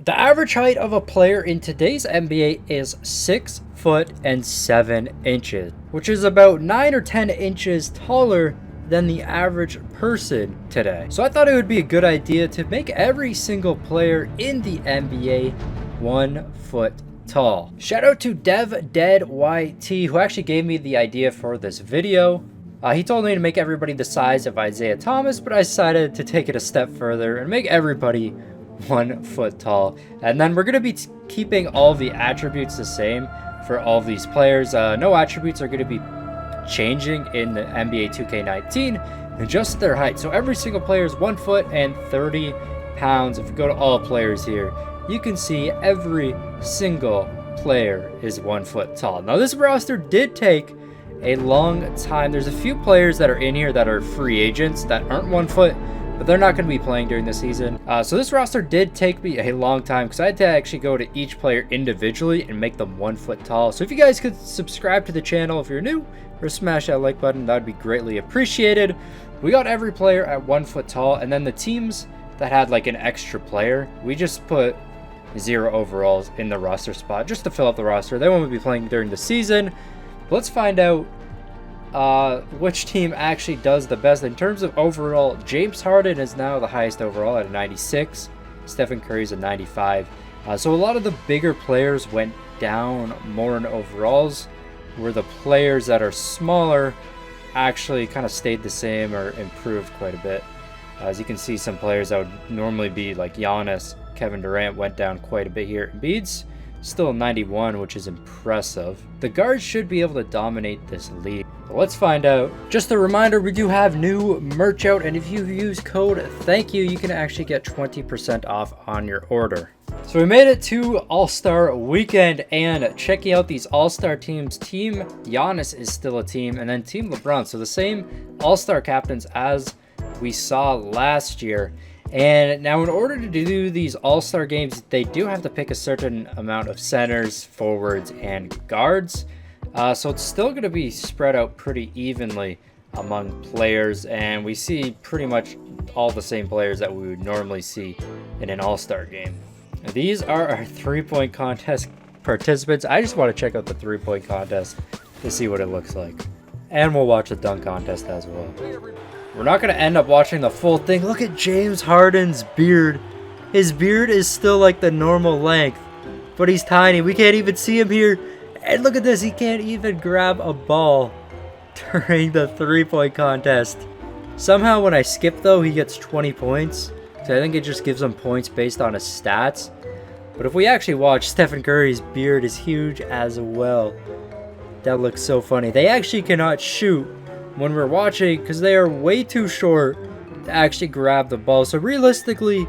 The average height of a player in today's NBA is 6 foot and 7 inches, which is about 9 or 10 inches taller than the average person today. So I thought it would be a good idea to make every single player in the NBA 1 foot tall. Shout out to DevDeadYT, who actually gave me the idea for this video. He told me to make everybody the size of Isaiah Thomas, but I decided to take it a step further and make everybody 1 foot tall. And then we're going to be keeping all the attributes the same for all of these players. No attributes are going to be changing in the NBA 2K19, and just their height. So every single player is 1 foot and 30 pounds. If you go to all players here, you can see every single player is 1 foot tall. Now this roster did take a long time. There's a few players that are in here that are free agents that aren't 1 foot, but they're not going to be playing during the season. So this roster did take me a long time because I had to actually go to each player individually and make them 1 foot tall. So if you guys could subscribe to the channel if you're new, or smash that like button, that would be greatly appreciated. We got every player at 1 foot tall, and then the teams that had like an extra player, we just put 0 overalls in the roster spot just to fill up the roster. They won't be playing during the season. But let's find out which team actually does the best in terms of overall. James Harden is now the highest overall at a 96. Stephen Curry's a 95. So a lot of the bigger players went down more in overalls, where the players that are smaller actually kind of stayed the same or improved quite a bit. As you can see, some players that would normally be like Giannis, Kevin Durant went down quite a bit here. Embiid's still 91, which is impressive. The guards should be able to dominate this league. But let's find out. Just a reminder, we do have new merch out, and if you use code THANK YOU, you can actually get 20% off on your order. So we made it to All-Star Weekend, and checking out these All-Star teams, Team Giannis is still a team, and then Team LeBron. So the same All-Star captains as we saw last year. And now in order to do these All-Star games, they do have to pick a certain amount of centers, forwards, and guards. So it's still going to be spread out pretty evenly among players, and we see pretty much all the same players that we would normally see in an All-Star game. Now, these are our three-point contest participants. I just want to check out the three-point contest to see what it looks like. And we'll watch the dunk contest as well. We're not going to end up watching the full thing. Look at James Harden's beard. His beard is still like the normal length, but he's tiny. We can't even see him here. And look at this. He can't even grab a ball during the three-point contest. Somehow when I skip, though, he gets 20 points. So I think it just gives him points based on his stats. But if we actually watch, Stephen Curry's beard is huge as well. That looks so funny. They actually cannot shoot when we're watching because they are way too short to actually grab the ball. So realistically,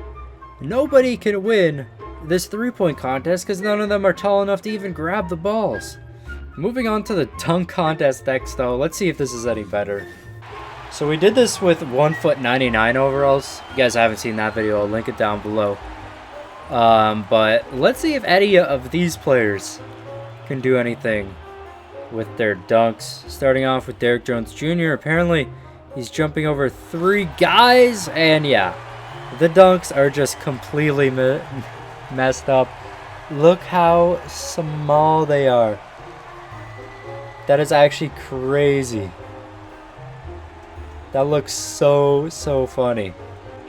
nobody can win this three-point contest because none of them are tall enough to even grab the balls. Moving on to the dunk contest next, though. Let's see if this is any better. So we did this with 1 foot 99 overalls. If you guys haven't seen that video, I'll link it down below. But let's see if any of these players can do anything with their dunks. Starting off with Derrick Jones Jr. Apparently, he's jumping over 3 guys. And yeah, the dunks are just completely messed up. Look how small they are. That is actually crazy. That looks so funny.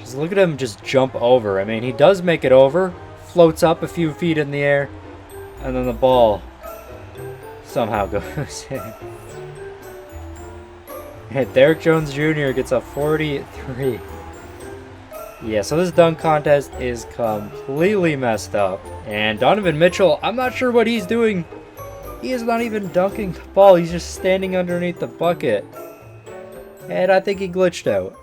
Just look at him just jump over. I mean, he does make it over, floats up a few feet in the air, and then the ball somehow goes in. And Derrick Jones Jr. gets a 43. Yeah, so this dunk contest is completely messed up. And Donovan Mitchell, I'm not sure what he's doing. He is not even dunking the ball. He's just standing underneath the bucket. And I think he glitched out.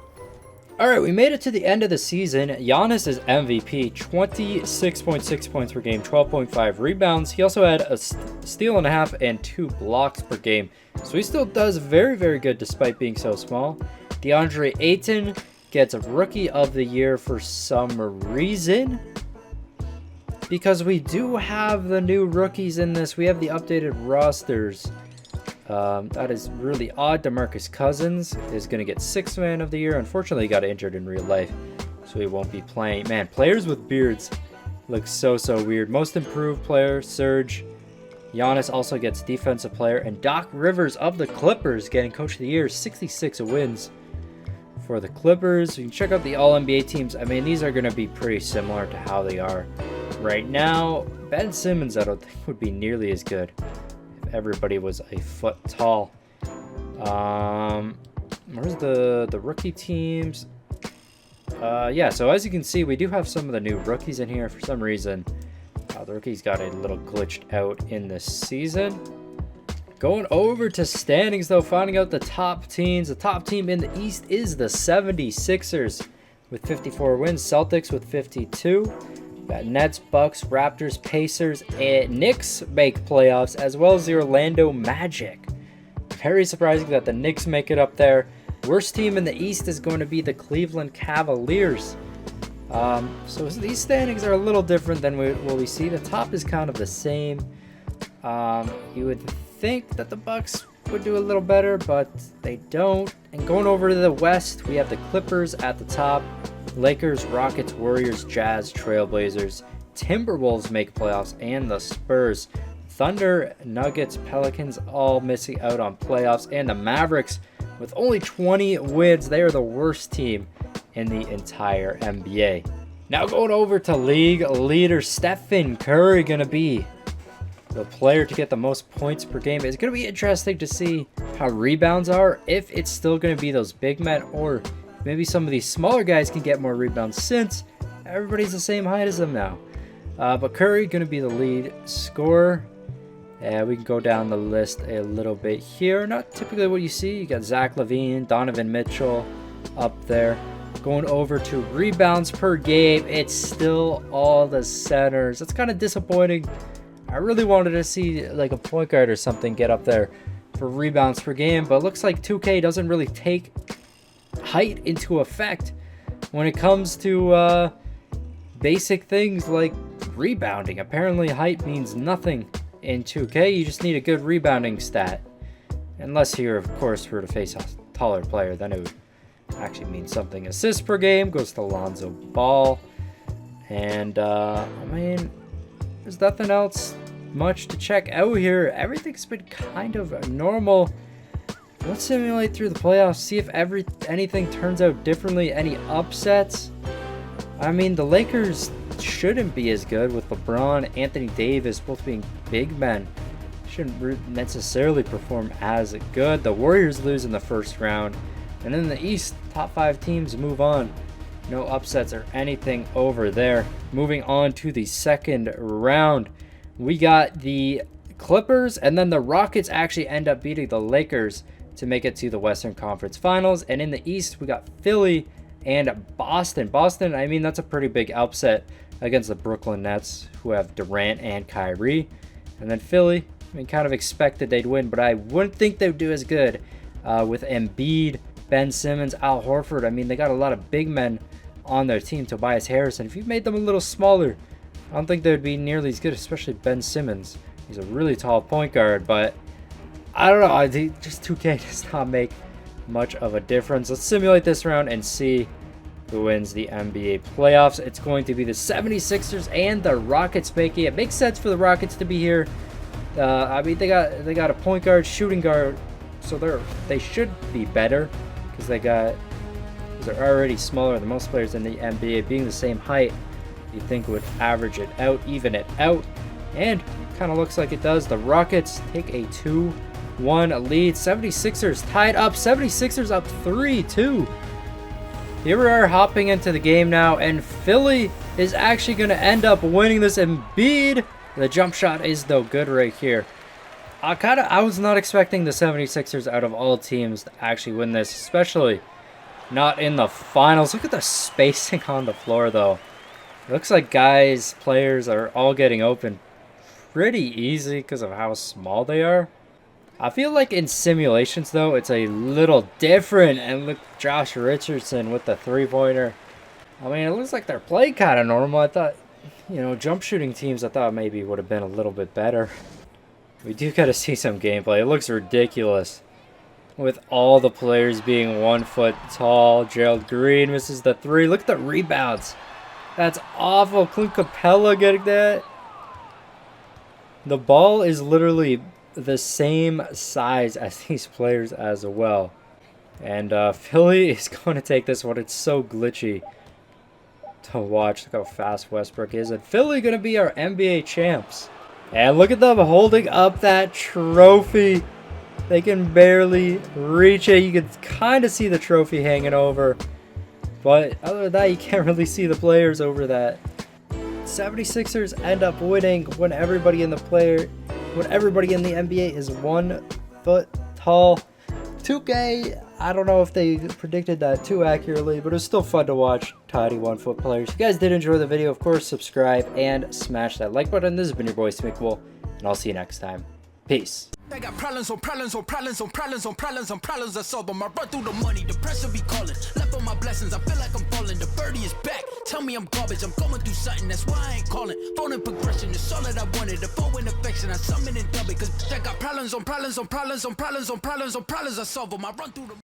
Alright, we made it to the end of the season. Giannis is MVP, 26.6 points per game, 12.5 rebounds. He also had a steal and a half and 2 blocks per game. So he still does very good despite being so small. DeAndre Ayton gets a Rookie of the Year for some reason. Because we do have the new rookies in this. We have the updated rosters. That is really odd. DeMarcus Cousins is going to get 6th Man of the Year. Unfortunately, he got injured in real life, so he won't be playing. Man, players with beards Looks so weird. Most improved player, Serge. Giannis also gets defensive player. And Doc Rivers of the Clippers getting coach of the year. 66 wins for the Clippers. You can check out the All-NBA teams. I mean, these are going to be pretty similar to how they are right now. Ben Simmons, I don't think would be nearly as good if everybody was a foot tall. Where's the rookie teams? Yeah, so as you can see, we do have some of the new rookies in here. For some reason, the rookies got a little glitched out in this season. Going over to standings, though, finding out the top teams. The top team in the East is the 76ers with 54 wins. Celtics with 52. Got Nets, Bucks, Raptors, Pacers, and Knicks make playoffs, as well as the Orlando Magic. Very surprising that the Knicks make it up there. Worst team in the East is going to be the Cleveland Cavaliers. So these standings are a little different than what we see. The top is kind of the same. You would think that the Bucks would do a little better, but they don't. And going over to the West, we have the Clippers at the top. Lakers, Rockets, Warriors, Jazz, Trailblazers, Timberwolves make playoffs, and the Spurs. Thunder, Nuggets, Pelicans all missing out on playoffs, and the Mavericks with only 20 wins. They are the worst team in the entire NBA. Now going over to league leader Stephen Curry, going to be the player to get the most points per game. It's going to be interesting to see how rebounds are, if it's still going to be those big men, or maybe some of these smaller guys can get more rebounds since everybody's the same height as them now. But Curry going to be the lead scorer. We can go down the list a little bit here. Not typically what you see. You got Zach LaVine, Donovan Mitchell up there. Going over to rebounds per game, it's still all the centers. It's kind of disappointing. I really wanted to see like a point guard or something get up there for rebounds per game, but it looks like 2K doesn't really take height into effect when it comes to basic things like rebounding. Apparently height means nothing in 2K. You just need a good rebounding stat, unless you're of course were to face a taller player, then it would actually mean something. Assists per game goes to Lonzo Ball, and I mean, there's nothing else much to check out here. Everything's been kind of normal. Let's simulate through the playoffs, see if anything turns out differently. Any upsets? I mean, the Lakers shouldn't be as good with LeBron, Anthony Davis both being big men. Shouldn't necessarily perform as good. The Warriors lose in the first round, and in the East, top 5 teams move on. No upsets or anything over there. Moving on to the second round, we got the Clippers, and then the Rockets actually end up beating the Lakers to make it to the Western Conference Finals. And in the East, we got Philly and Boston. Boston, I mean, that's a pretty big upset against the Brooklyn Nets, who have Durant and Kyrie. And then Philly, I mean, kind of expected they'd win, but I wouldn't think they'd do as good with Embiid, Ben Simmons, Al Horford. I mean, they got a lot of big men on their team. Tobias Harris, and if you made them a little smaller, I don't think they would be nearly as good, especially Ben Simmons. He's a really tall point guard, but I don't know. I think just 2K does not make much of a difference. Let's simulate this round and see who wins the NBA playoffs. It's going to be the 76ers and the Rockets making it. It makes sense for the Rockets to be here. I mean, they got a point guard, shooting guard, so they should be better because they're already smaller than most players in the NBA. Being the same height, you think would average it out, even it out, and kind of looks like it does. The Rockets take a 2-1 lead. 76ers tied up. 76ers up 3-2. Here we are hopping into the game now, and Philly is actually going to end up winning this. Embiid, the jump shot is though good right here. I was not expecting the 76ers out of all teams to actually win this, especially not in the finals. Look at the spacing on the floor though. It looks like players are all getting open pretty easy because of how small they are. I feel like in simulations though, it's a little different. And look, Josh Richardson with the 3-pointer. I mean, it looks like they're playing kind of normal. I thought, jump shooting teams, I thought maybe would have been a little bit better. We do got to see some gameplay. It looks ridiculous with all the players being 1 foot tall. Gerald Green misses the 3. Look at the rebounds. That's awful. Clint Capella getting that. The ball is literally the same size as these players as well. And Philly is going to take this one. It's so glitchy to watch. Look how fast Westbrook is. And Philly going to be our NBA champs. And look at them holding up that trophy. They can barely reach it. You can kind of see the trophy hanging over. But other than that, you can't really see the players over that. 76ers end up winning when everybody in the NBA is 1 foot tall. 2K, I don't know if they predicted that too accurately, but it was still fun to watch tiny 1 foot players. If you guys did enjoy the video, of course, subscribe and smash that like button. This has been your boy Smequle, and I'll see you next time. Peace. I got problems on problems on problems on problems on problems on problems I solve them. I run through the money, the pressure be calling. Left on my blessings, I feel like I'm falling. The birdie is back. Tell me I'm garbage, I'm going through something, that's why I ain't calling. Phone and progression, it's all that I wanted. The phone in affection, I summon and dub it. Cause I got problems on problems on problems on problems on problems on problems I solve them. I run through the